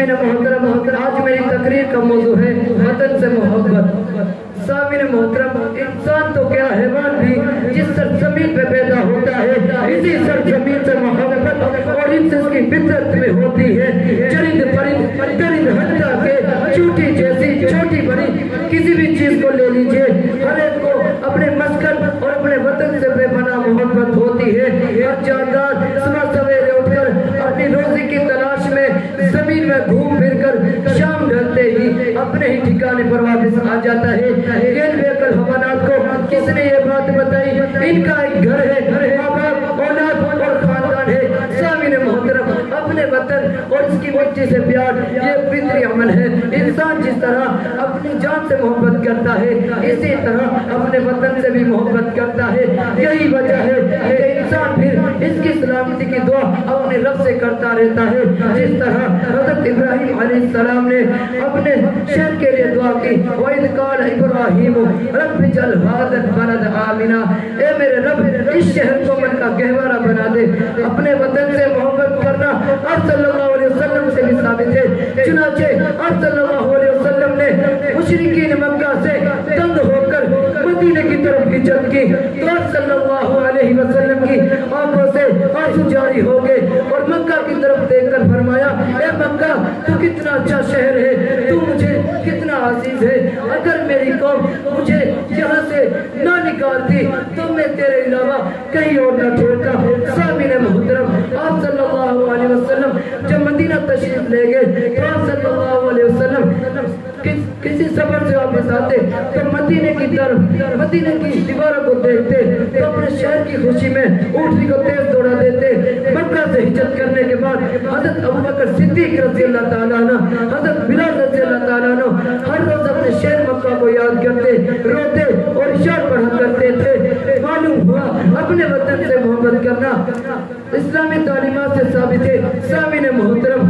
سامعین محترم، آج میری تقریر کا موضوع ہے وطن سے محبت۔ سامعین محترم، انسان تو کیا حیوان بھی جس سرزمین پہ پیدا ہوتا ہے اسی سرزمین سے محبت اور اس کی فطرت میں ہوتی ہے۔ چرند پرند درند حتیٰ کہ چوٹی جیسی چھوٹی بڑی کسی بھی چیز کو لے لیجئے، ہر ایک کو اپنے مسکن اور اپنے وطن سے بے پناہ محبت ہوتی ہے۔ ہر جاندار صبح سویرے اٹھ کر اپنی روزی کی تلاش میں زمین میں گھوم پھر کر شام ڈھلتے ہی اپنے ہی ٹھکانے پر واپس آ جاتا ہے۔ یہ بے کل حیوانات کو کس نے یہ بات بتائی؟ ان کا ایک گھر ہے، ماں باپ، اولاد اور خاندان ہے۔ سامعین محترم، اپنے وطن اور اس کی مٹی سے پیار یہ فطری عمل ہے۔ انسان جس طرح اپنی جان سے محبت کرتا ہے اسی طرح اپنے وطن سے بھی محبت کرتا ہے۔ یہی وجہ ہے کہ انسان پھر اس کی سلامتی کی دعا اپنے رب سے کرتا رہتا ہے، جس طرح حضرت ابراہیم علیہ السلام نے اپنے شہر کے لیے دعا کی۔ وَإِذْ قَالَ إِبْرَاهِيمُ رَبِّ اجْعَلْ هَٰذَا الْبَلَدَ آمِنًا، اے میرے رب اس شہر کو امن کا گہوارہ بنا دے۔ اپنے وطن سے محبت کرنا آپ صلی اللہ علیہ وسلم سے بھی ثابت ہے۔ چنانچہ آپ صلی اللہ علیہ وسلم نے مشرکین مکہ سے تنگ ہو کر مدینے کی طرف ہجرت کی تو آپ صلی اللہ علیہ وسلم کی آنکھوں سے آنسو جاری ہو گئے اور مکہ کی طرف دیکھ کر فرمایا، اے مکہ تو کتنا اچھا شہر ہے، تو مجھے کتنا عزیز ہے۔ اگر میری قوم مجھے یہاں سے نہ نکالتی تو میں تیرے علاوہ کہیں اور نہ چھوڑتا۔ سامعین محترم، آپ صلی اللہ علیہ وسلم جب مدینہ تشریف لے گئے تو آپ صلی اللہ علیہ وسلم کسی سفر سے واپس آتے تو مدینے کی طرف مدینے کی دیواروں کو دیکھتے تو اپنے شہر کی خوشی میں اونٹنی کو تیز دوڑا دیتے۔ مکہ سے ہجرت کرنے کے بعد حضرت ابوبکر صدیق رضی اللہ تعالیٰ عنہ، حضرت بلال رضی اللہ تعالیٰ عنہ ہر روز اپنے شہر مکہ کو یاد کرتے، روتے اور اشار پڑھا کرتے تھے۔ معلوم ہوا اپنے وطن سے محبت کرنا اسلامی تعلیمات سے ثابت ہے۔ سامعین محترم،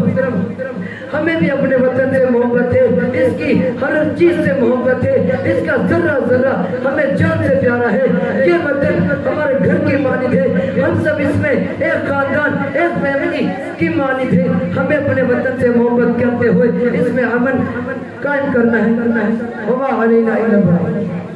ہمیں بھی اپنے وطن سے محبت ہے، اس کی ہر چیز سے محبت ہے، اس کا ذرہ ذرہ ہمیں جان سے پیارا ہے۔ یہ وطن ہمارے گھر کی مانند ہے، ہم سب اس میں ایک خاندان ایک فیملی کی مانند ہے۔ ہمیں اپنے وطن سے محبت کرتے ہوئے اس میں امن قائم کرنا ہے۔ وما علینا الا البلاغ۔